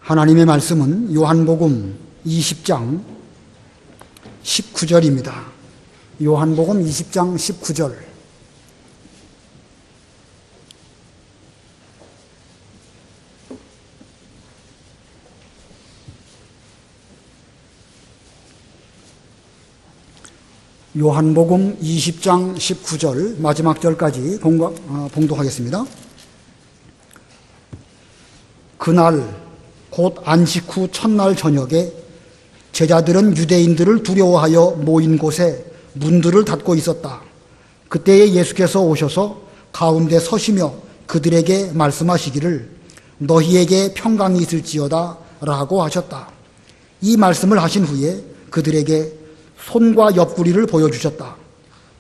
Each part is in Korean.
하나님의 말씀은 요한복음 20장 19절입니다. 요한복음 20장 19절. 요한복음 20장 19절 마지막 절까지 봉독하겠습니다. 그날 곧 안식 후 첫날 저녁에 제자들은 유대인들을 두려워하여 모인 곳에 문들을 닫고 있었다. 그때에 예수께서 오셔서 가운데 서시며 그들에게 말씀하시기를 너희에게 평강이 있을지어다 라고 하셨다. 이 말씀을 하신 후에 그들에게 손과 옆구리를 보여주셨다.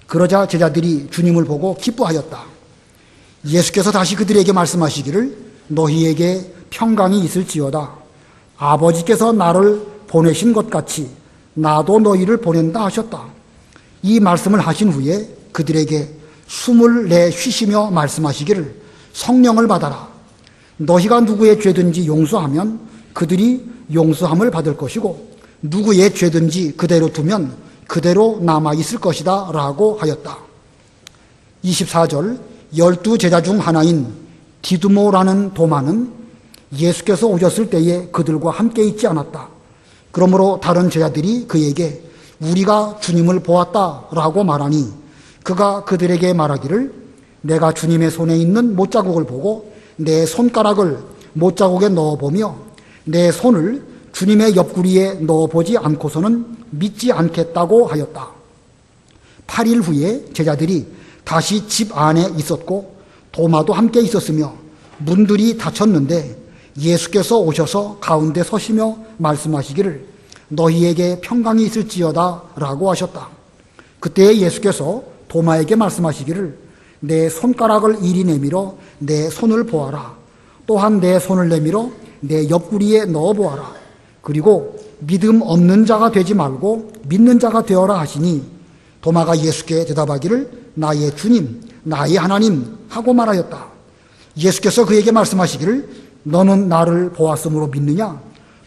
그러자 제자들이 주님을 보고 기뻐하였다. 예수께서 다시 그들에게 말씀하시기를 너희에게 평강이 있을지어다. 아버지께서 나를 보내신 것 같이 나도 너희를 보낸다 하셨다. 이 말씀을 하신 후에 그들에게 숨을 내쉬시며 말씀하시기를 성령을 받아라. 너희가 누구의 죄든지 용서하면 그들이 용서함을 받을 것이고 누구의 죄든지 그대로 두면 그대로 남아있을 것이다 라고 하였다. 24절 12 제자 중 하나인 디두모라는 도마는 예수께서 오셨을 때에 그들과 함께 있지 않았다. 그러므로 다른 제자들이 그에게 우리가 주님을 보았다 라고 말하니 그가 그들에게 말하기를 내가 주님의 손에 있는 못자국을 보고 내 손가락을 못자국에 넣어보며 내 손을 주님의 옆구리에 넣어보지 않고서는 믿지 않겠다고 하였다. 8일 후에 제자들이 다시 집 안에 있었고 도마도 함께 있었으며 문들이 닫혔는데 예수께서 오셔서 가운데 서시며 말씀하시기를 너희에게 평강이 있을지어다 라고 하셨다. 그때 예수께서 도마에게 말씀하시기를 내 손가락을 이리 내밀어 내 손을 보아라. 또한 내 손을 내밀어 내 옆구리에 넣어보아라. 그리고 믿음 없는 자가 되지 말고 믿는 자가 되어라 하시니 도마가 예수께 대답하기를 나의 주님, 나의 하나님 하고 말하였다. 예수께서 그에게 말씀하시기를 너는 나를 보았으므로 믿느냐?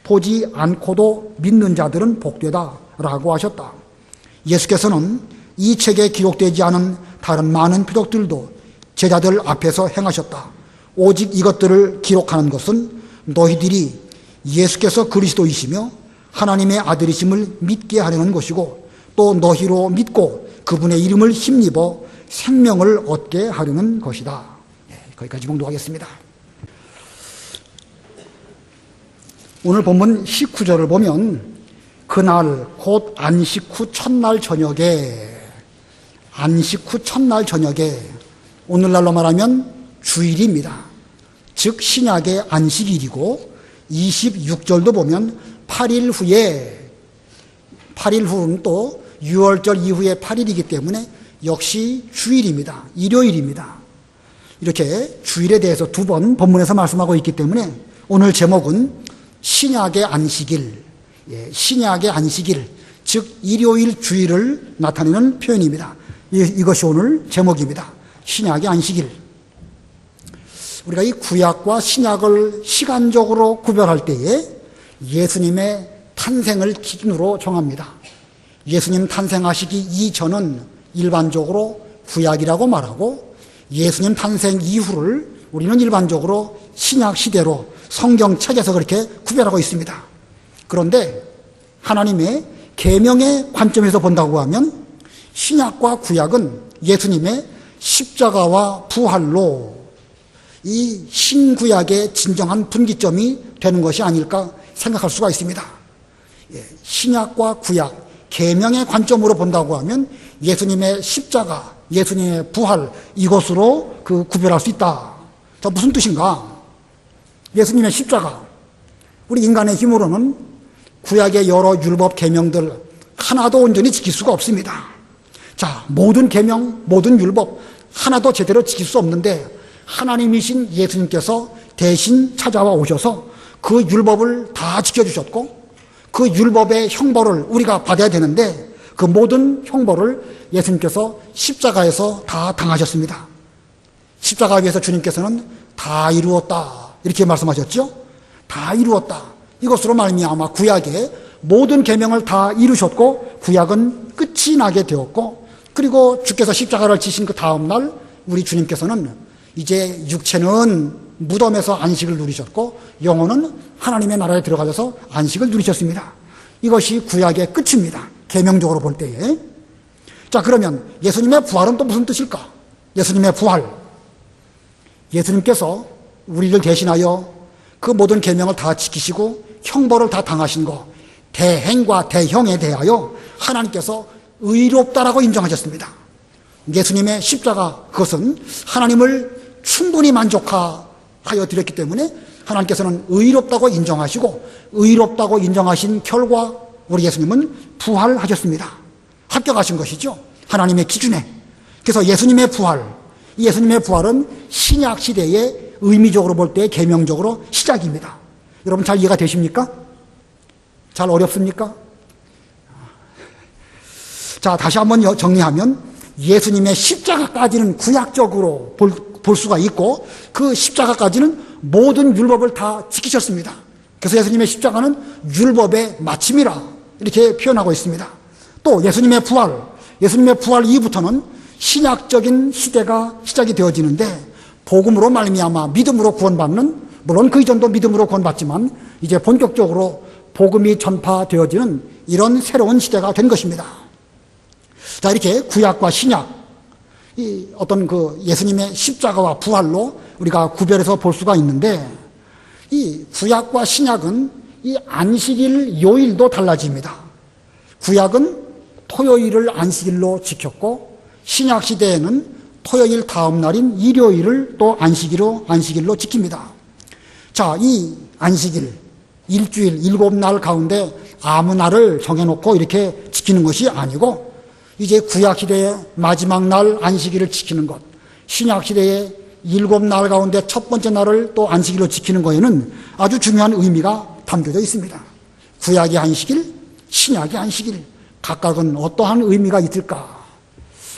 보지 않고도 믿는 자들은 복되다 라고 하셨다. 예수께서는 이 책에 기록되지 않은 다른 많은 표적들도 제자들 앞에서 행하셨다. 오직 이것들을 기록하는 것은 너희들이 예수께서 그리스도이시며 하나님의 아들이심을 믿게 하려는 것이고 또 너희로 믿고 그분의 이름을 힘입어 생명을 얻게 하려는 것이다. 거기까지 봉독하겠습니다. 오늘 본문 19절을 보면 그날 곧 안식 후 첫날 저녁에 오늘날로 말하면 주일입니다. 즉 신약의 안식일이고 26절도 보면 8일 후는 또 6월절 이후에 8일이기 때문에 역시 주일입니다. 일요일입니다. 이렇게 주일에 대해서 두 번 본문에서 말씀하고 있기 때문에 오늘 제목은 신약의 안식일, 즉 일요일 주일을 나타내는 표현입니다. 이것이 오늘 제목입니다. 신약의 안식일. 우리가 이 구약과 신약을 시간적으로 구별할 때에 예수님의 탄생을 기준으로 정합니다. 예수님 탄생하시기 이전은 일반적으로 구약이라고 말하고 예수님 탄생 이후를 우리는 일반적으로 신약 시대로 성경책에서 그렇게 구별하고 있습니다. 그런데 하나님의 계명의 관점에서 본다고 하면 신약과 구약은 예수님의 십자가와 부활로 이 신구약의 진정한 분기점이 되는 것이 아닐까 생각할 수가 있습니다. 신약과 구약, 계명의 관점으로 본다고 하면 예수님의 십자가, 예수님의 부활 이것으로 구별할 수 있다. 자, 무슨 뜻인가? 예수님의 십자가, 우리 인간의 힘으로는 구약의 여러 율법 계명들 하나도 온전히 지킬 수가 없습니다. 자, 모든 계명, 모든 율법 하나도 제대로 지킬 수 없는데 하나님이신 예수님께서 대신 찾아와 오셔서 그 율법을 다 지켜주셨고 그 율법의 형벌을 우리가 받아야 되는데 그 모든 형벌을 예수님께서 십자가에서 다 당하셨습니다. 십자가 위에서 주님께서는 다 이루었다 이렇게 말씀하셨죠. 다 이루었다. 이것으로 말미암아 구약의 모든 계명을 다 이루셨고 구약은 끝이 나게 되었고, 그리고 주께서 십자가를 지신 그 다음 날 우리 주님께서는 이제 육체는 무덤에서 안식을 누리셨고 영혼은 하나님의 나라에 들어가셔서 안식을 누리셨습니다. 이것이 구약의 끝입니다. 계명적으로 볼 때에. 자, 그러면 예수님의 부활은 또 무슨 뜻일까? 예수님의 부활. 예수님께서 우리를 대신하여 그 모든 계명을 다 지키시고 형벌을 다 당하신 거, 대행과 대형에 대하여 하나님께서 의롭다라고 인정하셨습니다. 예수님의 십자가, 그것은 하나님을 충분히 만족하여 드렸기 때문에 하나님께서는 의롭다고 인정하시고, 의롭다고 인정하신 결과 우리 예수님은 부활하셨습니다. 합격하신 것이죠. 하나님의 기준에. 그래서 예수님의 부활, 예수님의 부활은 신약 시대의 의미적으로 볼 때 계명적으로 시작입니다. 여러분 잘 이해가 되십니까? 잘 어렵습니까? 자, 다시 한번 정리하면 예수님의 십자가까지는 구약적으로 볼 수가 있고, 그 십자가까지는 모든 율법을 다 지키셨습니다. 그래서 예수님의 십자가는 율법의 마침이라 이렇게 표현하고 있습니다. 또 예수님의 부활 이후부터는 신약적인 시대가 시작이 되어지는데, 복음으로 말미암아 믿음으로 구원받는, 물론 그 이전도 믿음으로 구원받지만 이제 본격적으로 복음이 전파되어지는 이런 새로운 시대가 된 것입니다. 자, 이렇게 구약과 신약, 이 어떤 그 예수님의 십자가와 부활로 우리가 구별해서 볼 수가 있는데, 이 구약과 신약은 이 안식일 요일도 달라집니다. 구약은 토요일을 안식일로 지켰고, 신약 시대에는 토요일 다음 날인 일요일을 또 안식일로 지킵니다. 자, 이 안식일, 일주일 7날 가운데 아무 날을 정해놓고 이렇게 지키는 것이 아니고, 이제 구약 시대의 마지막 날 안식일을 지키는 것, 신약 시대의 7날 가운데 첫 번째 날을 또 안식일로 지키는 것에는 아주 중요한 의미가 담겨져 있습니다. 구약의 안식일, 신약의 안식일, 각각은 어떠한 의미가 있을까?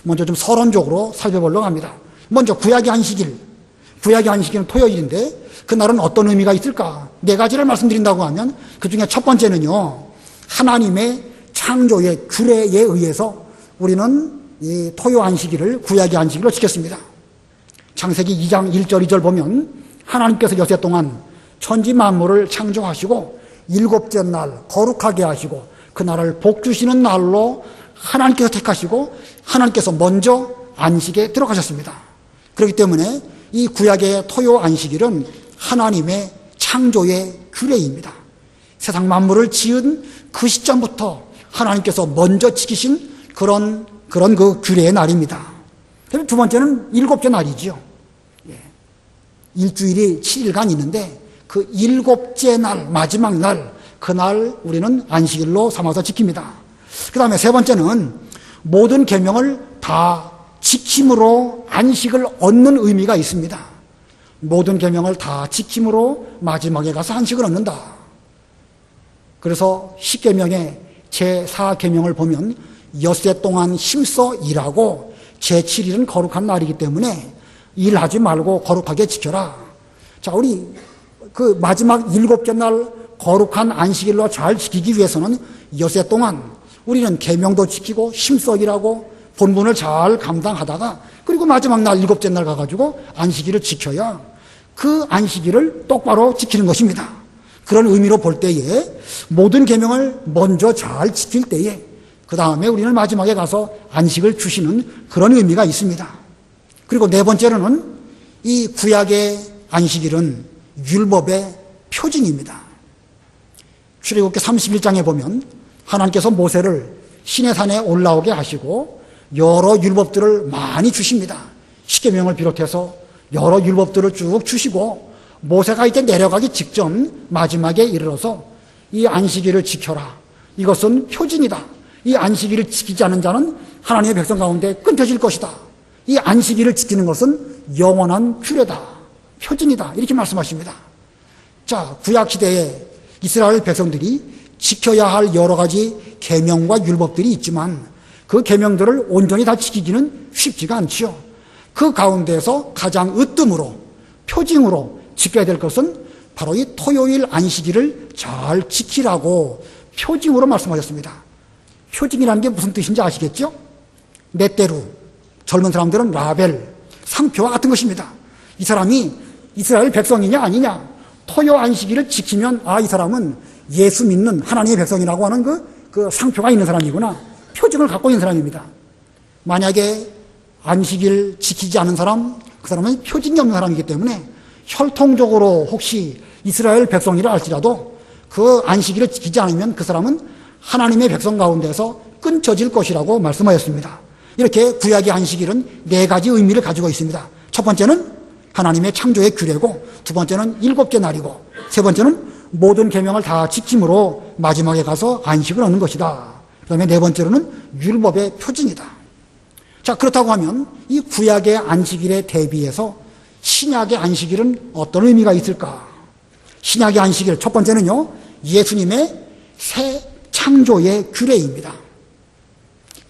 먼저 좀 서론적으로 살펴보려고 합니다. 먼저 구약의 안식일은 토요일인데 그날은 어떤 의미가 있을까? 4가지를 말씀드린다고 하면 그 중에 첫 번째는요, 하나님의 창조의 규례에 의해서 우리는 이 토요 안식일을 구약의 안식일로 지켰습니다. 창세기 2장 1절 2절 보면 하나님께서 여세 동안 천지 만물을 창조하시고 7째 날 거룩하게 하시고 그날을 복 주시는 날로 하나님께서 택하시고 하나님께서 먼저 안식에 들어가셨습니다. 그렇기 때문에 이 구약의 토요 안식일은 하나님의 창조의 규례입니다. 세상 만물을 지은 그 시점부터 하나님께서 먼저 지키신 그런 그 규례의 날입니다. 그리고 두 번째는 7째 날이지요. 일주일이 7일간 있는데 그 7째 날, 마지막 날, 그날 우리는 안식일로 삼아서 지킵니다. 그 다음에 세 번째는 모든 계명을 다 지킴으로 안식을 얻는 의미가 있습니다. 모든 계명을 다 지킴으로 마지막에 가서 안식을 얻는다. 그래서 10계명의 제4계명을 보면 엿새 동안 힘써 일하고 제7일은 거룩한 날이기 때문에 일하지 말고 거룩하게 지켜라. 자, 우리 그 마지막 7째 날 거룩한 안식일로 잘 지키기 위해서는 엿새 동안 우리는 계명도 지키고 힘써 일하고 본분을 잘 감당하다가 그리고 마지막 날 7째 날 가가지고 안식일을 지켜야 그 안식일을 똑바로 지키는 것입니다. 그런 의미로 볼 때에 모든 계명을 먼저 잘 지킬 때에 그 다음에 우리는 마지막에 가서 안식을 주시는 그런 의미가 있습니다. 그리고 네 번째로는 이 구약의 안식일은 율법의 표징입니다. 출애굽기 31장에 보면 하나님께서 모세를 시내산에 올라오게 하시고 여러 율법들을 많이 주십니다. 십계명을 비롯해서 여러 율법들을 쭉 주시고 모세가 이제 내려가기 직전 마지막에 이르러서 이 안식일을 지켜라. 이것은 표징이다. 이 안식일을 지키지 않는 자는 하나님의 백성 가운데 끊겨질 것이다. 이 안식일을 지키는 것은 영원한 규례다. 표징이다. 이렇게 말씀하십니다. 자, 구약시대에 이스라엘 백성들이 지켜야 할 여러 가지 계명과 율법들이 있지만 그 계명들을 온전히 다 지키기는 쉽지가 않지요. 그 가운데서 가장 으뜸으로, 표징으로 지켜야 될 것은 바로 이 토요일 안식일을 잘 지키라고 표징으로 말씀하셨습니다. 표징이라는 게 무슨 뜻인지 아시겠죠? 넷대루, 젊은 사람들은 라벨, 상표와 같은 것입니다. 이 사람이 이스라엘 백성이냐 아니냐, 토요 안식일을 지키면 이 사람은 예수 믿는 하나님의 백성이라고 하는 그 상표가 있는 사람이구나, 표징을 갖고 있는 사람입니다. 만약에 안식일 지키지 않은 사람, 그 사람은 표징이 없는 사람이기 때문에 혈통적으로 혹시 이스라엘 백성이라 할지라도 그 안식일을 지키지 않으면 그 사람은 하나님의 백성 가운데서 끊겨질 것이라고 말씀하였습니다. 이렇게 구약의 안식일은 4가지 의미를 가지고 있습니다. 첫 번째는 하나님의 창조의 규례고, 두 번째는 7개 날이고, 세 번째는 모든 계명을 다 지킴으로 마지막에 가서 안식을 얻는 것이다. 그 다음에 네 번째로는 율법의 표징이다. 자, 그렇다고 하면 이 구약의 안식일에 대비해서 신약의 안식일은 어떤 의미가 있을까? 신약의 안식일 첫 번째는요, 예수님의 새 창조의 규례입니다.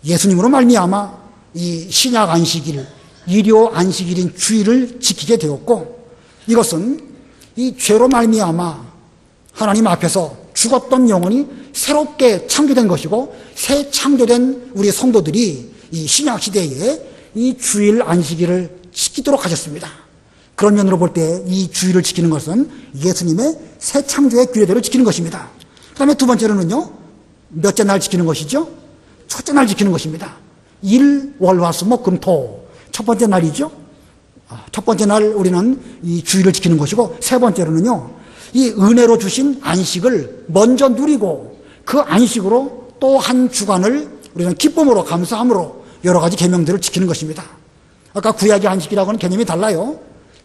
예수님으로 말미암아 이 신약 안식일, 일요 안식일인 주일을 지키게 되었고, 이것은 이 죄로 말미암아 하나님 앞에서 죽었던 영혼이 새롭게 창조된 것이고, 새 창조된 우리 성도들이 이 신약 시대에 이 주일 안식일을 지키도록 하셨습니다. 그런 면으로 볼 때 이 주일을 지키는 것은 예수님의 새 창조의 규례대로 지키는 것입니다. 그 다음에 두 번째로는요, 몇째 날 지키는 것이죠? 첫째 날 지키는 것입니다. 일, 월, 화, 수, 목, 금, 토. 첫 번째 날이죠. 첫 번째 날 우리는 이 주일을 지키는 것이고, 세 번째로는요, 이 은혜로 주신 안식을 먼저 누리고 그 안식으로 또 한 주간을 우리는 기쁨으로, 감사함으로 여러 가지 계명들을 지키는 것입니다. 아까 구약의 안식이라고는 개념이 달라요.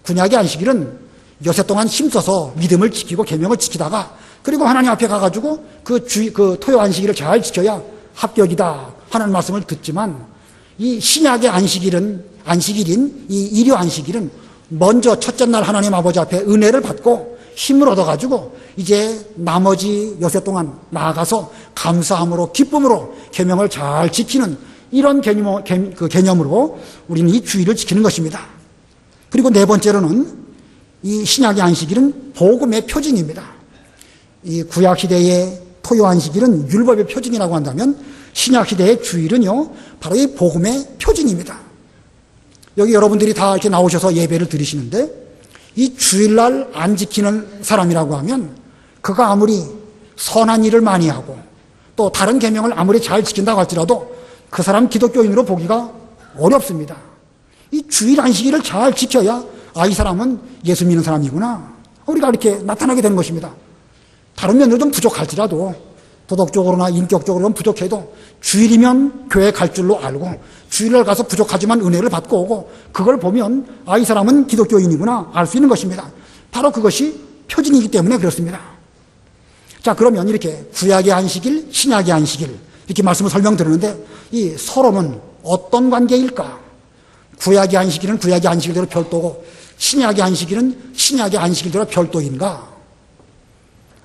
구약의 안식일은 여세 동안 힘써서 믿음을 지키고 계명을 지키다가, 그리고 하나님 앞에 가가지고 그 토요 안식일을 잘 지켜야 합격이다 하는 말씀을 듣지만, 이 신약의 안식일인 이 일요 안식일은 먼저 첫째 날 하나님 아버지 앞에 은혜를 받고 힘을 얻어가지고 이제 나머지 여세 동안 나아가서 감사함으로 기쁨으로 계명을 잘 지키는 이런 개념으로 우리는 이 주일을 지키는 것입니다. 그리고 네 번째로는 이 신약의 안식일은 복음의 표징입니다. 이 구약 시대의 토요 안식일은 율법의 표징이라고 한다면, 신약 시대의 주일은요, 바로 이 복음의 표징입니다. 여기 여러분들이 다 이렇게 나오셔서 예배를 드리시는데, 이 주일날 안 지키는 사람이라고 하면 그가 아무리 선한 일을 많이 하고 또 다른 계명을 아무리 잘 지킨다고 할지라도 그 사람 기독교인으로 보기가 어렵습니다. 이 주일 안식일을 잘 지켜야 이 사람은 예수 믿는 사람이구나, 우리가 이렇게 나타나게 되는 것입니다. 다른 면으로 좀 부족할지라도, 도덕적으로나 인격적으로는 부족해도 주일이면 교회 갈 줄로 알고 주일날 가서 부족하지만 은혜를 받고 오고, 그걸 보면 이 사람은 기독교인이구나 알 수 있는 것입니다. 바로 그것이 표징이기 때문에 그렇습니다. 자, 그러면 이렇게 구약의 안식일, 신약의 안식일 이렇게 말씀을 설명드리는데, 이 서로는 어떤 관계일까? 구약의 안식일은 구약의 안식일대로 별도고, 신약의 안식일은 신약의 안식일대로 별도인가?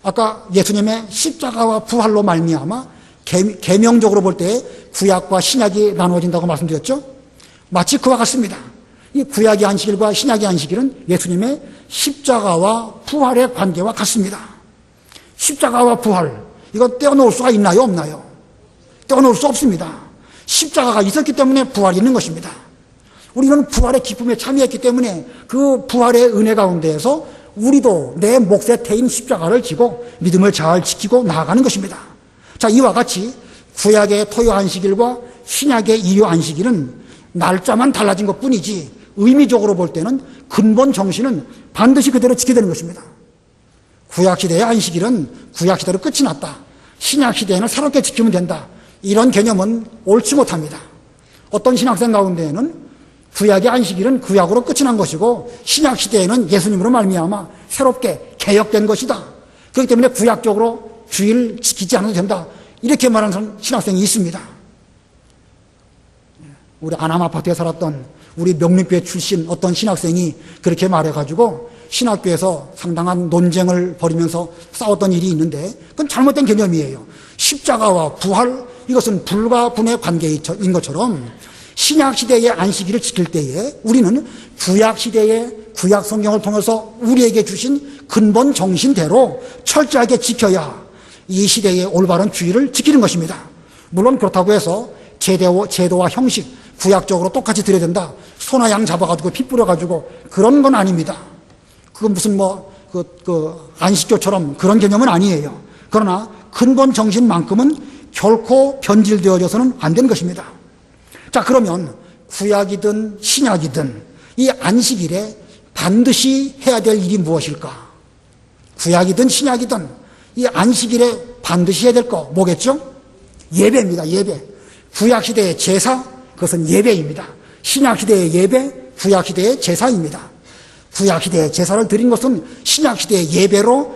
아까 예수님의 십자가와 부활로 말미암아 계명적으로 볼 때 구약과 신약이 나누어진다고 말씀드렸죠. 마치 그와 같습니다. 이 구약의 안식일과 신약의 안식일은 예수님의 십자가와 부활의 관계와 같습니다. 십자가와 부활, 이거 떼어놓을 수가 있나요, 없나요? 떼어놓을 수 없습니다. 십자가가 있었기 때문에 부활이 있는 것입니다. 우리는 부활의 기쁨에 참여했기 때문에 그 부활의 은혜 가운데에서 우리도 내 몫에 태인 십자가를 지고 믿음을 잘 지키고 나아가는 것입니다. 자, 이와 같이 구약의 토요 안식일과 신약의 일요 안식일은 날짜만 달라진 것 뿐이지 의미적으로 볼 때는 근본 정신은 반드시 그대로 지켜야 되는 것입니다. 구약시대의 안식일은 구약시대로 끝이 났다, 신약시대에는 새롭게 지키면 된다, 이런 개념은 옳지 못합니다. 어떤 신학생 가운데에는 구약의 안식일은 구약으로 끝이 난 것이고 신약시대에는 예수님으로 말미암아 새롭게 개혁된 것이다, 그렇기 때문에 구약적으로 주일 지키지 않아도 된다, 이렇게 말하는 신학생이 있습니다. 우리 안암 아파트에 살았던 우리 명륜교회 출신 어떤 신학생이 그렇게 말해가지고 신학교에서 상당한 논쟁을 벌이면서 싸웠던 일이 있는데, 그건 잘못된 개념이에요. 십자가와 부활, 이것은 불과 분의 관계인 것처럼 신약시대의 안식일을 지킬 때에 우리는 구약시대의 구약 성경을 통해서 우리에게 주신 근본 정신대로 철저하게 지켜야 이 시대의 올바른 주의를 지키는 것입니다. 물론 그렇다고 해서 제도와 형식 구약적으로 똑같이 드려야 된다, 소나 양 잡아가지고 피 뿌려가지고 그런 건 아닙니다. 그건 무슨 안식교처럼 그런 개념은 아니에요. 그러나 근본 정신만큼은 결코 변질되어져서는 안 되는 것입니다. 자, 그러면 구약이든 신약이든 이 안식일에 반드시 해야 될 일이 무엇일까? 구약이든 신약이든 이 안식일에 반드시 해야 될 거 뭐겠죠? 예배입니다. 예배. 구약시대의 제사, 그것은 예배입니다. 신약시대의 예배, 구약시대의 제사입니다. 구약시대의 제사를 드린 것은 신약시대의 예배로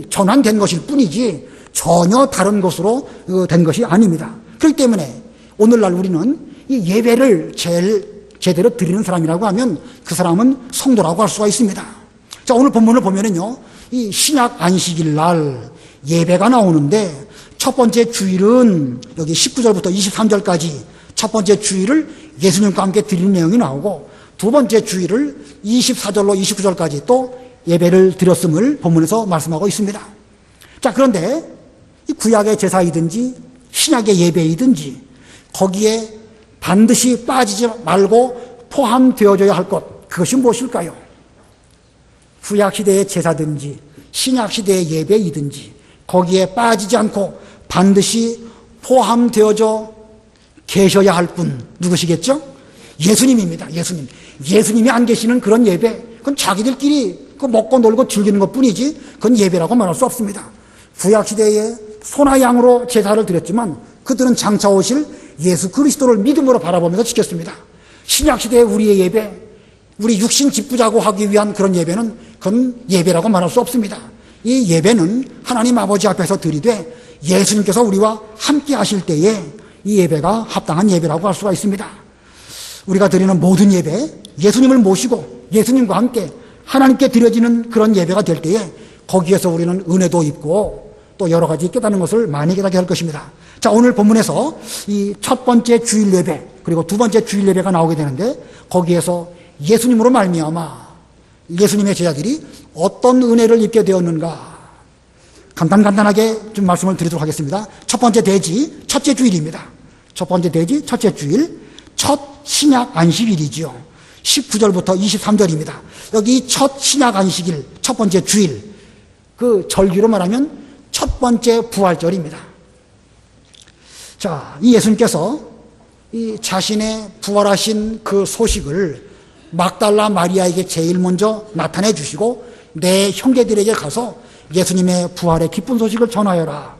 전환된 것일 뿐이지 전혀 다른 것으로 된 것이 아닙니다. 그렇기 때문에 오늘날 우리는 이 예배를 제대로 드리는 사람이라고 하면 그 사람은 성도라고 할 수가 있습니다. 자, 오늘 본문을 보면은요, 이 신약 안식일 날 예배가 나오는데 첫 번째 주일은 여기 19절부터 23절까지 첫 번째 주일을 예수님과 함께 드리는 내용이 나오고 두 번째 주일을 24절로 29절까지 또 예배를 드렸음을 본문에서 말씀하고 있습니다. 자, 그런데 이 구약의 제사이든지 신약의 예배이든지 거기에 반드시 빠지지 말고 포함되어져야 할 것, 그것이 무엇일까요? 구약시대의 제사든지 신약시대의 예배이든지 거기에 빠지지 않고 반드시 포함되어져 계셔야 할 분 누구시겠죠? 예수님입니다. 예수님이 안 계시는 그런 예배, 그건 자기들끼리 먹고 놀고 즐기는 것 뿐이지 그건 예배라고 말할 수 없습니다. 구약시대에 소나 양으로 제사를 드렸지만 그들은 장차 오실 예수 그리스도를 믿음으로 바라보면서 지켰습니다. 신약시대의 우리의 예배, 우리 육신 기쁘자고 하기 위한 그런 예배는 그건 예배라고 말할 수 없습니다. 이 예배는 하나님 아버지 앞에서 드리되 예수님께서 우리와 함께 하실 때에 이 예배가 합당한 예배라고 할 수가 있습니다. 우리가 드리는 모든 예배, 예수님을 모시고 예수님과 함께 하나님께 드려지는 그런 예배가 될 때에 거기에서 우리는 은혜도 입고 또 여러 가지 깨닫는 것을 많이 깨닫게 할 것입니다. 자, 오늘 본문에서 이 첫 번째 주일 예배 그리고 두 번째 주일 예배가 나오게 되는데 거기에서 예수님으로 말미암아 예수님의 제자들이 어떤 은혜를 입게 되었는가 간단하게 좀 말씀을 드리도록 하겠습니다. 첫 번째 대지 첫째 주일입니다. 첫 번째 대지 첫째 주일, 첫 신약 안식일이지요. 19절부터 23절입니다. 여기 첫 신약 안식일, 첫 번째 주일, 그 절기로 말하면 첫 번째 부활절입니다. 자, 이 예수님께서 이 자신의 부활하신 그 소식을 막달라 마리아에게 제일 먼저 나타내 주시고 내 형제들에게 가서 예수님의 부활의 기쁜 소식을 전하여라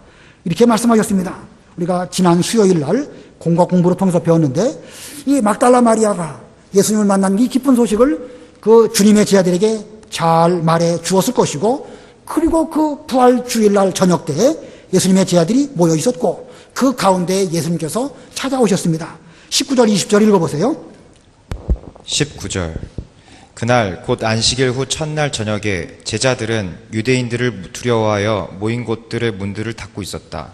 이렇게 말씀하셨습니다. 우리가 지난 수요일 날 공과 공부를 통해서 배웠는데 이 막달라 마리아가 예수님을 만난 이 기쁜 소식을 그 주님의 제자들에게 잘 말해 주었을 것이고 그리고 그 부활 주일날 저녁 때에 예수님의 제자들이 모여 있었고 그 가운데 예수님께서 찾아오셨습니다. 19절 20절 읽어보세요. 19절 그날 곧 안식일 후 첫날 저녁에 제자들은 유대인들을 두려워하여 모인 곳들의 문들을 닫고 있었다.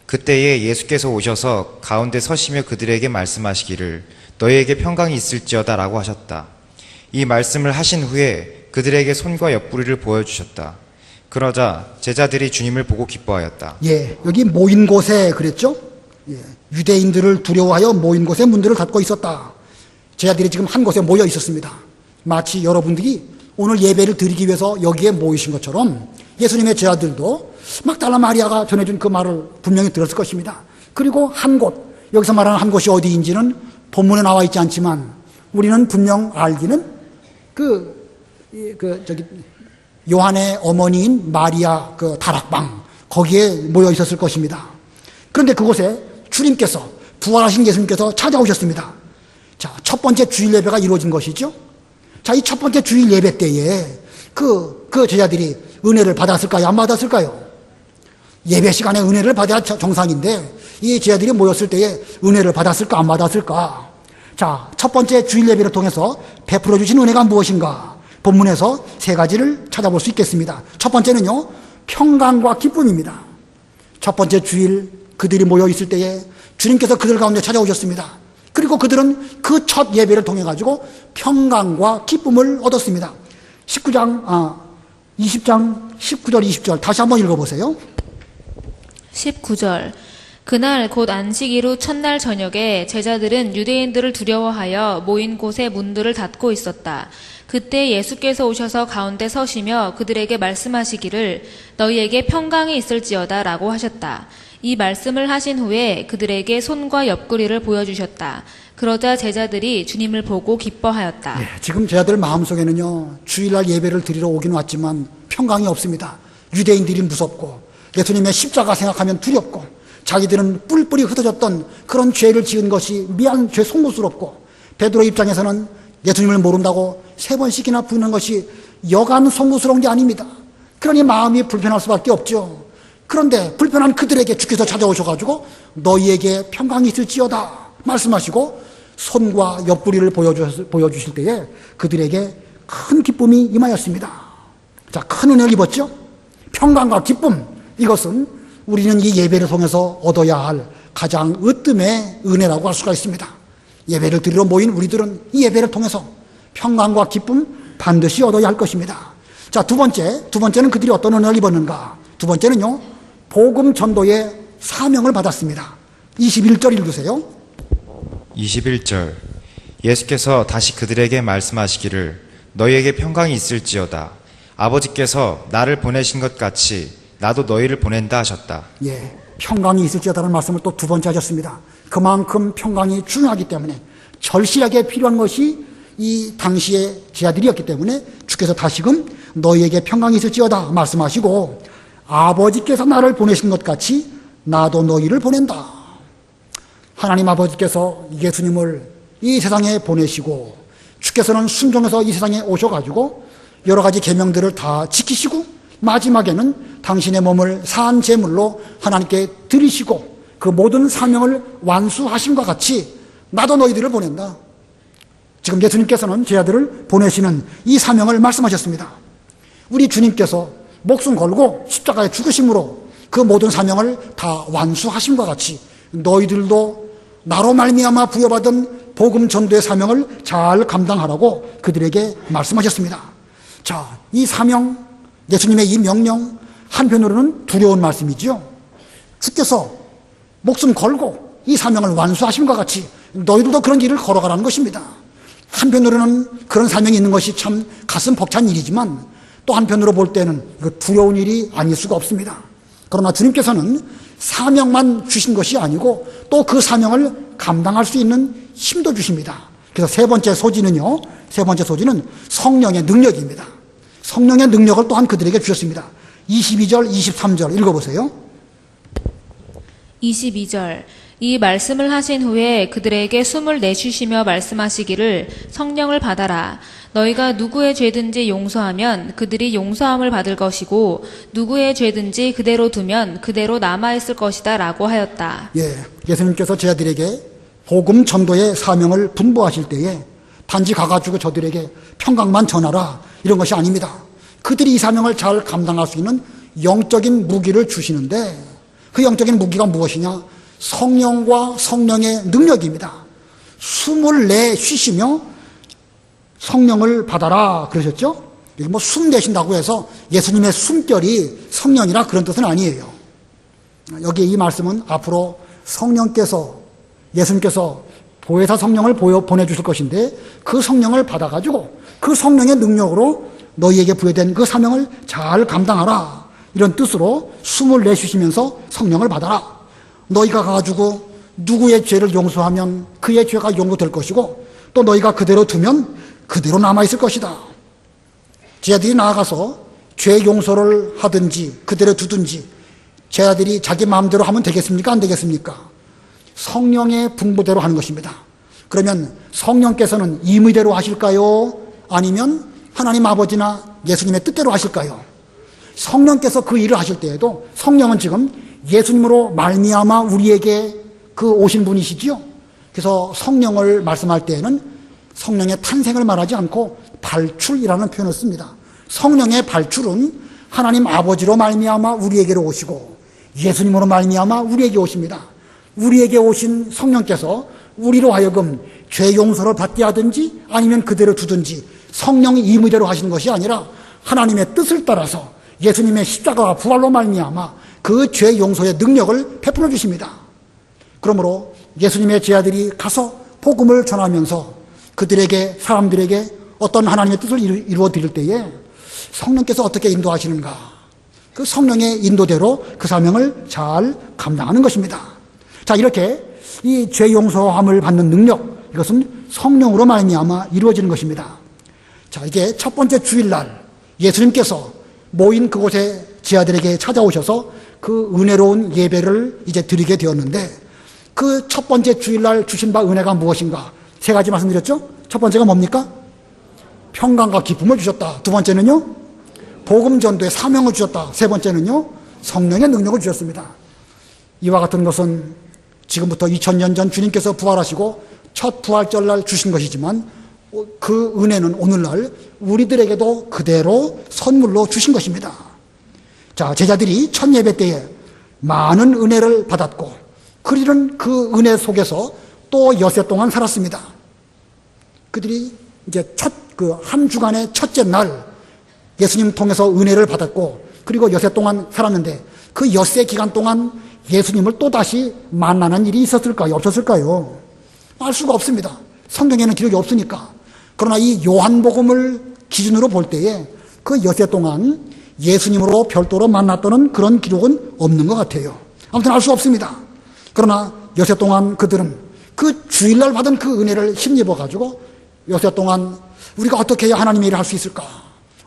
그때에 예수께서 오셔서 가운데 서시며 그들에게 말씀하시기를 너희에게 평강이 있을지어다 라고 하셨다. 이 말씀을 하신 후에 그들에게 손과 옆구리를 보여주셨다. 그러자 제자들이 주님을 보고 기뻐하였다. 예, 여기 모인 곳에 그랬죠? 예, 유대인들을 두려워하여 모인 곳에 문들을 닫고 있었다. 제자들이 지금 한 곳에 모여 있었습니다. 마치 여러분들이 오늘 예배를 드리기 위해서 여기에 모이신 것처럼 예수님의 제자들도 막달라 마리아가 전해준 그 말을 분명히 들었을 것입니다. 그리고 한 곳, 여기서 말하는 한 곳이 어디인지는 본문에 나와 있지 않지만 우리는 분명 알기는 요한의 어머니인 마리아 그 다락방 거기에 모여 있었을 것입니다. 그런데 그곳에 주님께서 부활하신 예수님께서 찾아오셨습니다. 자, 첫 번째 주일 예배가 이루어진 것이죠. 자, 이 첫 번째 주일 예배 때에 그 제자들이 은혜를 받았을까요? 안 받았을까요? 예배 시간에 은혜를 받아야 정상인데 이 제자들이 모였을 때에 은혜를 받았을까? 안 받았을까? 자, 첫 번째 주일 예배를 통해서 베풀어 주신 은혜가 무엇인가? 본문에서 세 가지를 찾아볼 수 있겠습니다. 첫 번째는요, 평강과 기쁨입니다. 첫 번째 주일 그들이 모여 있을 때에 주님께서 그들 가운데 찾아오셨습니다. 그리고 그들은 그 첫 예배를 통해 가지고 평강과 기쁨을 얻었습니다. 20장 19절 20절 다시 한번 읽어보세요. 19절 그날 곧 안식일 후 첫날 저녁에 제자들은 유대인들을 두려워하여 모인 곳에 문들을 닫고 있었다. 그때 예수께서 오셔서 가운데 서시며 그들에게 말씀하시기를 너희에게 평강이 있을지어다 라고 하셨다. 이 말씀을 하신 후에 그들에게 손과 옆구리를 보여주셨다. 그러자 제자들이 주님을 보고 기뻐하였다. 지금 제자들 마음속에는요, 주일날 예배를 드리러 오긴 왔지만 평강이 없습니다. 유대인들이 무섭고 예수님의 십자가 생각하면 두렵고 자기들은 뿔뿔이 흩어졌던 그런 죄를 지은 것이 죄 송구스럽고 베드로 입장에서는 예수님을 모른다고 3번씩이나 부르는 것이 여간 송구스러운 게 아닙니다. 그러니 마음이 불편할 수밖에 없죠. 그런데 불편한 그들에게 주께서 찾아오셔가지고 너희에게 평강이 있을지어다 말씀하시고 손과 옆구리를 보여주실 때에 그들에게 큰 기쁨이 임하였습니다. 자, 큰 은혜를 입었죠. 평강과 기쁨, 이것은 우리는 이 예배를 통해서 얻어야 할 가장 으뜸의 은혜라고 할 수가 있습니다. 예배를 드리러 모인 우리들은 이 예배를 통해서 평강과 기쁨 반드시 얻어야 할 것입니다. 자, 두 번째는 그들이 어떤 은혜를 입었는가? 두 번째는요, 복음 전도의 사명을 받았습니다. 21절 읽으세요. 21절 예수께서 다시 그들에게 말씀하시기를 너희에게 평강이 있을지어다. 아버지께서 나를 보내신 것 같이 나도 너희를 보낸다 하셨다. 예, 평강이 있을지어다라는 말씀을 또 두 번째 하셨습니다. 그만큼 평강이 중요하기 때문에 절실하게 필요한 것이 이 당시의 제자들이었기 때문에 주께서 다시금 너희에게 평강이 있을지어다 말씀하시고 아버지께서 나를 보내신 것 같이 나도 너희를 보낸다. 하나님 아버지께서 예수님을 이 세상에 보내시고 주께서는 순종해서 이 세상에 오셔가지고 여러 가지 계명들을 다 지키시고 마지막에는 당신의 몸을 산 제물로 하나님께 드리시고 그 모든 사명을 완수하심과 같이 나도 너희들을 보낸다. 지금 예수님께서는 제자들을 보내시는 이 사명을 말씀하셨습니다. 우리 주님께서 목숨 걸고 십자가에 죽으심으로 그 모든 사명을 다 완수하심과 같이 너희들도 나로 말미암아 부여받은 복음 전도의 사명을 잘 감당하라고 그들에게 말씀하셨습니다. 자, 이 사명, 예수님의 이 명령, 한편으로는 두려운 말씀이지요. 주께서 목숨 걸고 이 사명을 완수하심과 같이 너희들도 그런 길을 걸어가라는 것입니다. 한편으로는 그런 사명이 있는 것이 참 가슴 벅찬 일이지만 또 한편으로 볼 때는 두려운 일이 아닐 수가 없습니다. 그러나 주님께서는 사명만 주신 것이 아니고 또 그 사명을 감당할 수 있는 힘도 주십니다. 그래서 세 번째 소지는 성령의 능력입니다. 성령의 능력을 또한 그들에게 주셨습니다. 22절, 23절 읽어보세요. 22절 이 말씀을 하신 후에 그들에게 숨을 내쉬시며 말씀하시기를 성령을 받아라. 너희가 누구의 죄든지 용서하면 그들이 용서함을 받을 것이고 누구의 죄든지 그대로 두면 그대로 남아있을 것이다 라고 하였다. 예수님께서 제자들에게 복음 전도의 사명을 분부하실 때에 단지 가가지고 저들에게 평강만 전하라 이런 것이 아닙니다. 그들이 이 사명을 잘 감당할 수 있는 영적인 무기를 주시는데 그 영적인 무기가 무엇이냐? 성령과 성령의 능력입니다. 숨을 내쉬시며 성령을 받아라 그러셨죠? 여기 숨 내쉰다고 해서 예수님의 숨결이 성령이라 그런 뜻은 아니에요. 여기 이 말씀은 앞으로 예수님께서 보혜사 성령을 보내주실 것인데 그 성령을 받아가지고 그 성령의 능력으로 너희에게 부여된 그 사명을 잘 감당하라 이런 뜻으로 숨을 내쉬시면서 성령을 받아라. 너희가 가가지고 누구의 죄를 용서하면 그의 죄가 용서될 것이고 또 너희가 그대로 두면 그대로 남아있을 것이다. 제자들이 나아가서 죄 용서를 하든지 그대로 두든지 제자들이 자기 마음대로 하면 되겠습니까? 안 되겠습니까? 성령의 분부대로 하는 것입니다. 그러면 성령께서는 임의대로 하실까요? 아니면 하나님 아버지나 예수님의 뜻대로 하실까요? 성령께서 그 일을 하실 때에도 성령은 지금 예수님으로 말미암아 우리에게 그 오신 분이시지요. 그래서 성령을 말씀할 때에는 성령의 탄생을 말하지 않고 발출이라는 표현을 씁니다. 성령의 발출은 하나님 아버지로 말미암아 우리에게로 오시고 예수님으로 말미암아 우리에게 오십니다. 우리에게 오신 성령께서 우리로 하여금 죄 용서를 받게 하든지 아니면 그대로 두든지 성령이 임의대로 하시는 것이 아니라 하나님의 뜻을 따라서 예수님의 십자가와 부활로 말미암아 그 죄 용서의 능력을 베풀어 주십니다. 그러므로 예수님의 제자들이 가서 복음을 전하면서 그들에게, 사람들에게 어떤 하나님의 뜻을 이루어 드릴 때에 성령께서 어떻게 인도하시는가, 그 성령의 인도대로 그 사명을 잘 감당하는 것입니다. 자, 이렇게 이 죄 용서함을 받는 능력, 이것은 성령으로 말미암아 이루어지는 것입니다. 자, 이게 첫 번째 주일날 예수님께서 모인 그곳에 제자들에게 찾아오셔서 그 은혜로운 예배를 이제 드리게 되었는데, 그 첫 번째 주일날 주신 바 은혜가 무엇인가? 세 가지 말씀드렸죠? 첫 번째가 뭡니까? 평강과 기쁨을 주셨다. 두 번째는요, 복음 전도의 사명을 주셨다. 세 번째는요, 성령의 능력을 주셨습니다. 이와 같은 것은 지금부터 2000년 전 주님께서 부활하시고 첫 부활절날 주신 것이지만, 그 은혜는 오늘날 우리들에게도 그대로 선물로 주신 것입니다. 자, 제자들이 첫 예배 때에 많은 은혜를 받았고, 그들은 그 은혜 속에서 또 엿새 동안 살았습니다. 그들이 이제 한 주간의 첫째 날 예수님 통해서 은혜를 받았고, 그리고 엿새 동안 살았는데, 그 엿새 기간 동안 예수님을 또다시 만나는 일이 있었을까요? 없었을까요? 알 수가 없습니다. 성경에는 기록이 없으니까. 그러나 이 요한복음을 기준으로 볼 때에 그 엿새 동안 예수님으로 별도로 만났다는 그런 기록은 없는 것 같아요. 아무튼 알 수 없습니다. 그러나 엿새 동안 그들은 그 주일날 받은 그 은혜를 힘입어가지고 엿새 동안 우리가 어떻게 해야 하나님의 일을 할 수 있을까?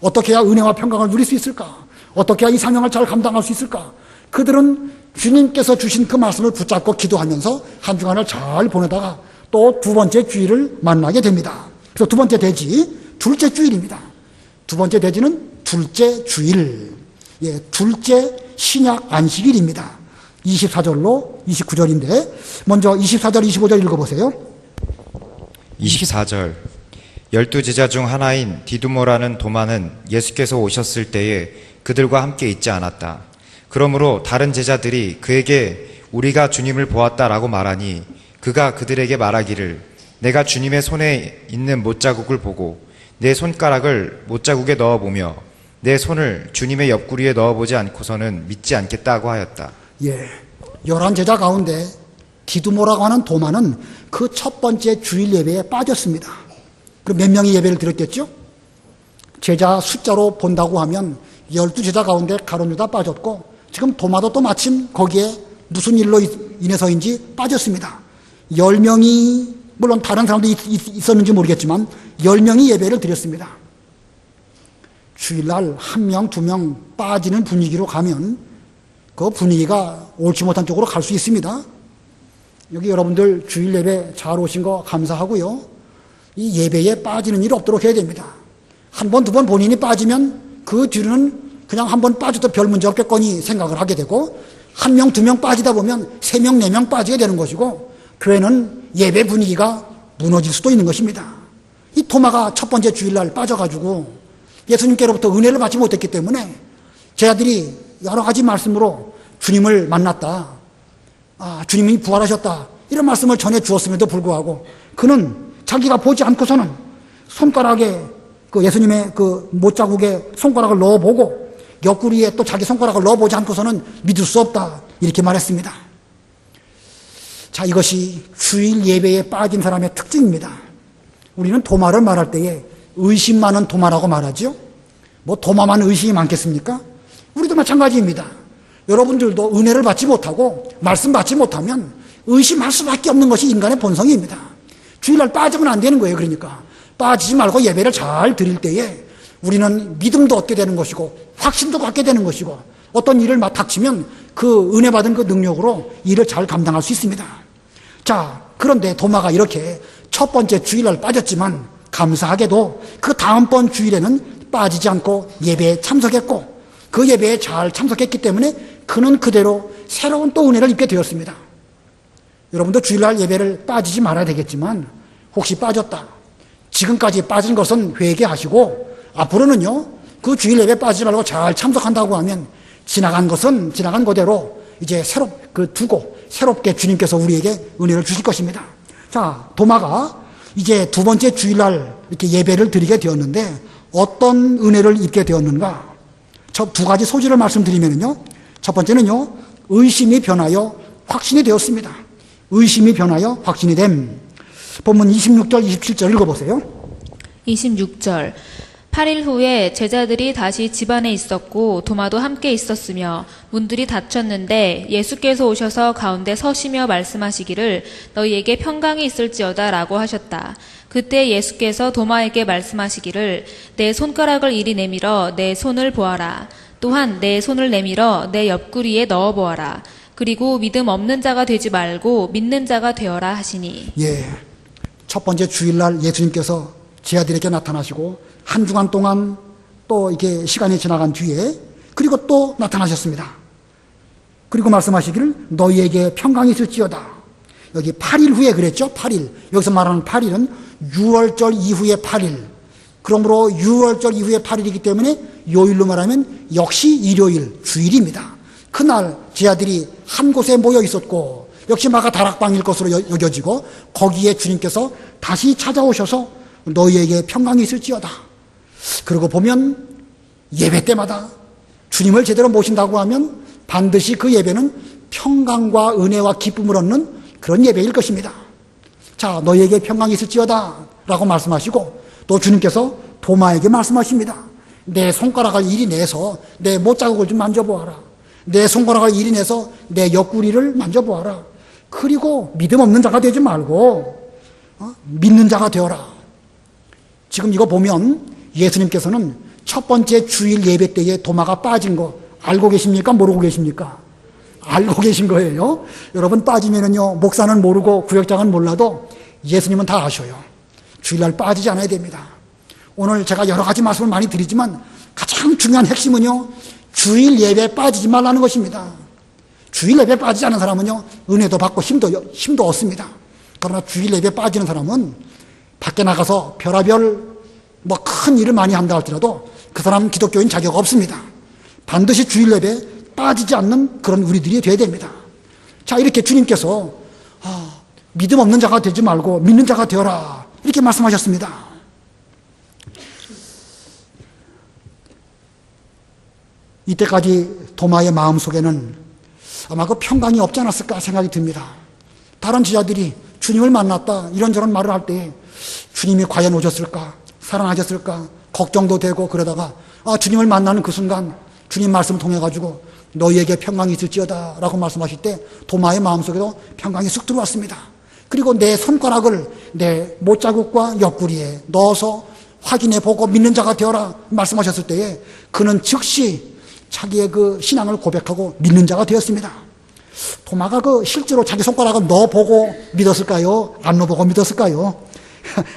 어떻게 해야 은혜와 평강을 누릴 수 있을까? 어떻게 해야 이 사명을 잘 감당할 수 있을까? 그들은 주님께서 주신 그 말씀을 붙잡고 기도하면서 한 주간을 잘 보내다가 또 두 번째 주일을 만나게 됩니다. 그래서 두 번째 대지, 둘째 주일입니다. 두 번째 대지는 둘째 주일, 둘째 신약 안식일입니다. 24절로 29절인데 먼저 24절, 25절 읽어보세요. 24절. 12제자 중 하나인 디두모라는 도마는 예수께서 오셨을 때에 그들과 함께 있지 않았다. 그러므로 다른 제자들이 그에게 우리가 주님을 보았다라고 말하니 그가 그들에게 말하기를 내가 주님의 손에 있는 못자국을 보고 내 손가락을 못자국에 넣어보며 내 손을 주님의 옆구리에 넣어보지 않고서는 믿지 않겠다고 하였다. 11제자 가운데 디두모라고 하는 도마는 그 첫 번째 주일 예배에 빠졌습니다. 그럼 몇 명이 예배를 드렸겠죠? 제자 숫자로 본다고 하면 12제자 가운데 가룟 유다 빠졌고, 지금 도마도 또 마침 거기에 무슨 일로 인해서인지 빠졌습니다. 10명이, 물론 다른 사람도 있었는지 모르겠지만 10명이 예배를 드렸습니다. 주일날 1명, 2명 빠지는 분위기로 가면 그 분위기가 옳지 못한 쪽으로 갈 수 있습니다. 여기 여러분들 주일 예배 잘 오신 거 감사하고요. 이 예배에 빠지는 일 없도록 해야 됩니다. 한 번, 두 번 본인이 빠지면 그 뒤로는 그냥 한 번 빠져도 별 문제 없겠거니 생각을 하게 되고, 1명, 2명 빠지다 보면 3명, 4명 빠지게 되는 것이고, 교회는 예배 분위기가 무너질 수도 있는 것입니다. 이 도마가 첫 번째 주일날 빠져가지고 예수님께로부터 은혜를 받지 못했기 때문에 제자들이 여러 가지 말씀으로 주님을 만났다, 주님이 부활하셨다, 이런 말씀을 전해 주었음에도 불구하고 그는 자기가 보지 않고서는 손가락에 그 예수님의 그 못자국에 손가락을 넣어보고 옆구리에 또 자기 손가락을 넣어보지 않고서는 믿을 수 없다, 이렇게 말했습니다. 자, 이것이 주일 예배에 빠진 사람의 특징입니다. 우리는 도마를 말할 때에 의심 많은 도마라고 말하죠. 뭐 도마만 의심이 많겠습니까? 우리도 마찬가지입니다. 여러분들도 은혜를 받지 못하고 말씀 받지 못하면 의심할 수밖에 없는 것이 인간의 본성입니다. 주일날 빠지면 안 되는 거예요. 그러니까 빠지지 말고 예배를 잘 드릴 때에 우리는 믿음도 얻게 되는 것이고 확신도 갖게 되는 것이고, 어떤 일을 닥치면 그 은혜 받은 그 능력으로 일을 잘 감당할 수 있습니다. 자, 그런데 도마가 이렇게 첫 번째 주일날 빠졌지만 감사하게도 그 다음번 주일에는 빠지지 않고 예배에 참석했고, 그 예배에 잘 참석했기 때문에 그는 그대로 새로운 또 은혜를 입게 되었습니다. 여러분도 주일날 예배를 빠지지 말아야 되겠지만, 혹시 빠졌다, 지금까지 빠진 것은 회개하시고 앞으로는요 그 주일 예배 빠지지 말고 잘 참석한다고 하면 지나간 것은 지나간 그대로 이제 두고 새롭게 주님께서 우리에게 은혜를 주실 것입니다. 자, 도마가 이제 두 번째 주일날 이렇게 예배를 드리게 되었는데 어떤 은혜를 입게 되었는가? 저 두 가지 소지를 말씀드리면요. 첫 번째는요, 의심이 변하여 확신이 되었습니다. 의심이 변하여 확신이 됨. 본문 26절, 27절 읽어보세요. 26절. 8일 후에 제자들이 다시 집안에 있었고 도마도 함께 있었으며 문들이 닫혔는데 예수께서 오셔서 가운데 서시며 말씀하시기를 너희에게 평강이 있을지어다 라고 하셨다. 그때 예수께서 도마에게 말씀하시기를 내 손가락을 이리 내밀어 내 손을 보아라. 또한 내 손을 내밀어 내 옆구리에 넣어 보아라. 그리고 믿음 없는 자가 되지 말고 믿는 자가 되어라 하시니. 예, 첫 번째 주일날 예수님께서 제 아들에게 나타나시고 한 주간 동안 또 이렇게 시간이 지나간 뒤에 그리고 또 나타나셨습니다. 그리고 말씀하시기를 너희에게 평강이 있을지어다. 여기 8일 후에 그랬죠. 8일. 여기서 말하는 8일은 유월절 이후의 8일. 그러므로 유월절 이후의 8일이기 때문에 요일로 말하면 역시 일요일, 주일입니다. 그날 제 아들이 한 곳에 모여 있었고 역시 마가 다락방일 것으로 여겨지고 거기에 주님께서 다시 찾아오셔서 너희에게 평강이 있을지어다. 그러고 보면 예배 때마다 주님을 제대로 모신다고 하면 반드시 그 예배는 평강과 은혜와 기쁨을 얻는 그런 예배일 것입니다. 자, 너희에게 평강이 있을지어다 라고 말씀하시고 또 주님께서 도마에게 말씀하십니다. 내 손가락을 이리 내서 내 못자국을 좀 만져보아라. 내 손가락을 이리 내서 내 옆구리를 만져보아라. 그리고 믿음 없는 자가 되지 말고 믿는 자가 되어라. 지금 이거 보면 예수님께서는 첫 번째 주일 예배 때에 도마가 빠진 거 알고 계십니까? 모르고 계십니까? 알고 계신 거예요. 여러분 빠지면은요, 목사는 모르고 구역장은 몰라도 예수님은 다 아셔요. 주일날 빠지지 않아야 됩니다. 오늘 제가 여러 가지 말씀을 많이 드리지만 가장 중요한 핵심은요, 주일 예배에 빠지지 말라는 것입니다. 주일 예배에 빠지지 않은 사람은요, 은혜도 받고 힘도 얻습니다. 그러나 주일 예배에 빠지는 사람은 밖에 나가서 별의별 큰 일을 많이 한다 할지라도 그 사람은 기독교인 자격 없습니다. 반드시 주일 예배에 빠지지 않는 그런 우리들이 되어야 됩니다. 자, 이렇게 주님께서 믿음 없는 자가 되지 말고 믿는 자가 되어라 이렇게 말씀하셨습니다. 이때까지 도마의 마음속에는 아마 그 평강이 없지 않았을까 생각이 듭니다. 다른 제자들이 주님을 만났다 이런저런 말을 할 때 주님이 과연 오셨을까, 살아나셨을까 걱정도 되고 그러다가 주님을 만나는 그 순간 주님 말씀 통해 가지고 너희에게 평강이 있을지어다 라고 말씀하실 때 도마의 마음속에도 평강이 쑥 들어왔습니다. 그리고 내 손가락을 내 못자국과 옆구리에 넣어서 확인해 보고 믿는 자가 되어라 말씀하셨을 때에 그는 즉시 자기의 그 신앙을 고백하고 믿는 자가 되었습니다. 도마가 실제로 자기 손가락을 넣어보고 믿었을까요? 안 넣어보고 믿었을까요?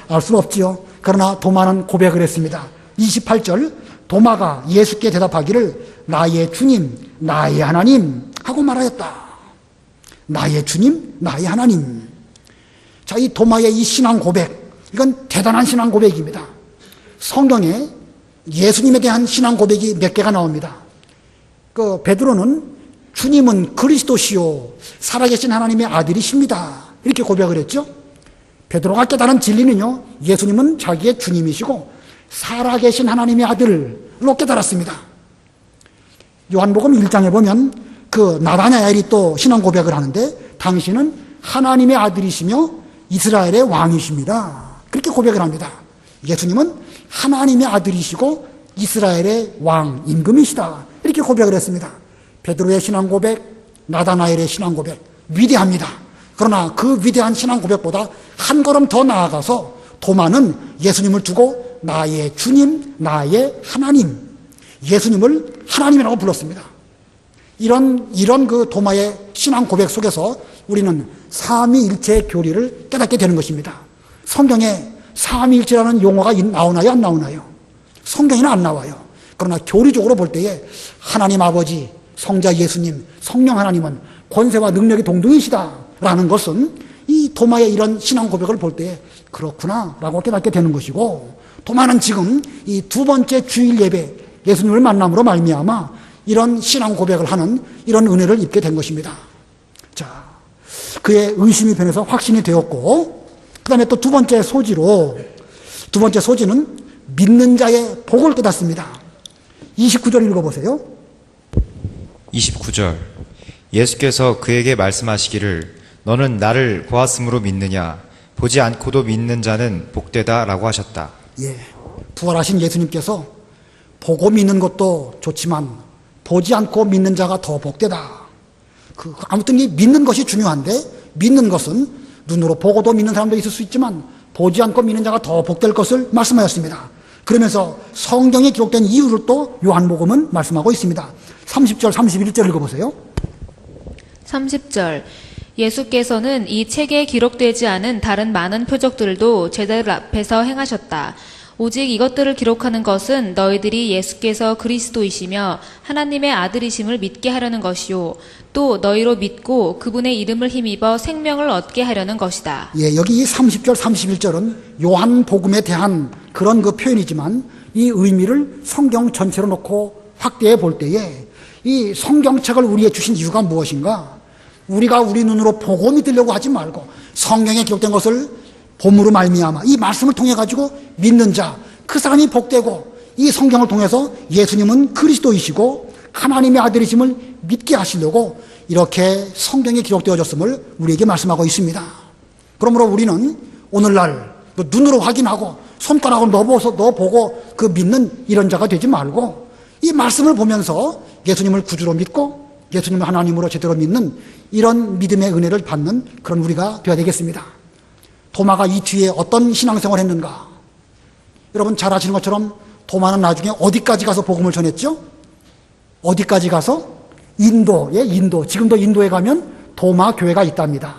알 수는 없지요. 그러나 도마는 고백을 했습니다. 28절 도마가 예수께 대답하기를 나의 주님, 나의 하나님 하고 말하였다. 나의 주님, 나의 하나님. 자, 이 도마의 이 신앙 고백, 이건 대단한 신앙 고백입니다. 성경에 예수님에 대한 신앙 고백이 몇 개가 나옵니다. 베드로는 주님은 그리스도시요 살아계신 하나님의 아들이십니다 이렇게 고백을 했죠. 베드로가 깨달은 진리는요, 예수님은 자기의 주님이시고 살아계신 하나님의 아들로 깨달았습니다. 요한복음 1장에 보면 그 나다나엘이 또 신앙 고백을 하는데 당신은 하나님의 아들이시며 이스라엘의 왕이십니다 그렇게 고백을 합니다. 예수님은 하나님의 아들이시고 이스라엘의 왕 임금이시다 이렇게 고백을 했습니다. 베드로의 신앙 고백, 나다나엘의 신앙 고백 위대합니다. 그러나 그 위대한 신앙 고백보다 한 걸음 더 나아가서 도마는 예수님을 두고 나의 주님, 나의 하나님, 예수님을 하나님이라고 불렀습니다. 이런 그 도마의 신앙 고백 속에서 우리는 삼위일체의 교리를 깨닫게 되는 것입니다. 성경에 삼위일체라는 용어가 나오나요? 안 나오나요? 성경에는 안 나와요. 그러나 교리적으로 볼 때에 하나님 아버지, 성자 예수님, 성령 하나님은 권세와 능력이 동등이시다라는 것은 이 도마의 이런 신앙 고백을 볼 때에 그렇구나라고 깨닫게 되는 것이고, 도마는 지금 이 두 번째 주일 예배 예수님을 만남으로 말미암아 이런 신앙 고백을 하는 이런 은혜를 입게 된 것입니다. 자, 그의 의심이 변해서 확신이 되었고, 그 다음에 또 두 번째 소지는 믿는 자의 복을 깨닫습니다. 29절 읽어보세요. 29절. 예수께서 그에게 말씀하시기를 너는 나를 보았으므로 믿느냐? 보지 않고도 믿는 자는 복되다 라고 하셨다. 예, 부활하신 예수님께서 보고 믿는 것도 좋지만 보지 않고 믿는 자가 더 복되다. 아무튼 이 믿는 것이 중요한데, 믿는 것은 눈으로 보고도 믿는 사람도 있을 수 있지만 보지 않고 믿는 자가 더 복될 것을 말씀하였습니다. 그러면서 성경에 기록된 이유를 또 요한복음은 말씀하고 있습니다. 30절 31절 읽어보세요. 30절. 예수께서는 이 책에 기록되지 않은 다른 많은 표적들도 제자들 앞에서 행하셨다. 오직 이것들을 기록하는 것은 너희들이 예수께서 그리스도이시며 하나님의 아들이심을 믿게 하려는 것이요, 또 너희로 믿고 그분의 이름을 힘입어 생명을 얻게 하려는 것이다. 예, 여기 이 30절 31절은 요한복음에 대한 그런 그 표현이지만 이 의미를 성경 전체로 놓고 확대해 볼 때에 이 성경책을 우리에게 주신 이유가 무엇인가? 우리가 우리 눈으로 보고 믿으려고 하지 말고 성경에 기록된 것을 봄으로 말미암아 이 말씀을 통해 가지고 믿는 자, 그 사람이 복되고, 이 성경을 통해서 예수님은 그리스도이시고 하나님의 아들이심을 믿게 하시려고 이렇게 성경에 기록되어졌음을 우리에게 말씀하고 있습니다. 그러므로 우리는 오늘날 눈으로 확인하고 손가락으로 넣어보고 그 믿는 이런 자가 되지 말고 이 말씀을 보면서 예수님을 구주로 믿고 예수님을 하나님으로 제대로 믿는 이런 믿음의 은혜를 받는 그런 우리가 되어야 되겠습니다. 도마가 이 뒤에 어떤 신앙생활을 했는가? 여러분 잘 아시는 것처럼 도마는 나중에 어디까지 가서 복음을 전했죠? 어디까지 가서? 인도. 지금도 인도에 가면 도마 교회가 있답니다.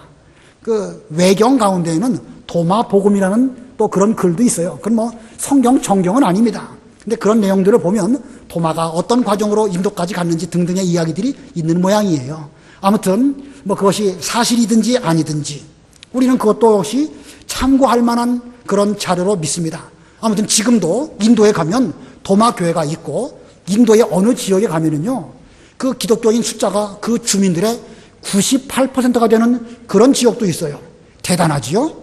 그 외경 가운데에는 도마 복음이라는 또 그런 글도 있어요. 그건 뭐 성경 정경은 아닙니다. 근데 그런 내용들을 보면 도마가 어떤 과정으로 인도까지 갔는지 등등의 이야기들이 있는 모양이에요. 아무튼 뭐 그것이 사실이든지 아니든지 우리는 그것도 역시 참고할 만한 그런 자료로 믿습니다. 아무튼 지금도 인도에 가면 도마 교회가 있고 인도의 어느 지역에 가면은요, 그 기독교인 숫자가 그 주민들의 98%가 되는 그런 지역도 있어요. 대단하지요?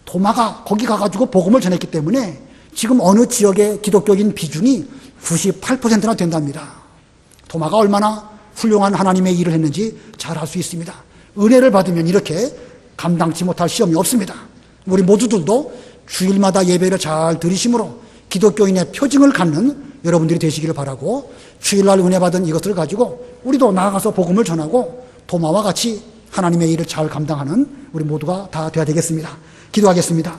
도마가 거기 가가지고 복음을 전했기 때문에 지금 어느 지역의 기독교인 비중이 98%나 된답니다. 도마가 얼마나 훌륭한 하나님의 일을 했는지 잘 알 수 있습니다. 은혜를 받으면 이렇게 감당치 못할 시험이 없습니다. 우리 모두들도 주일마다 예배를 잘 들으심으로 기독교인의 표징을 갖는 여러분들이 되시기를 바라고, 주일날 은혜 받은 이것을 가지고 우리도 나아가서 복음을 전하고 도마와 같이 하나님의 일을 잘 감당하는 우리 모두가 다 되어야 되겠습니다. 기도하겠습니다.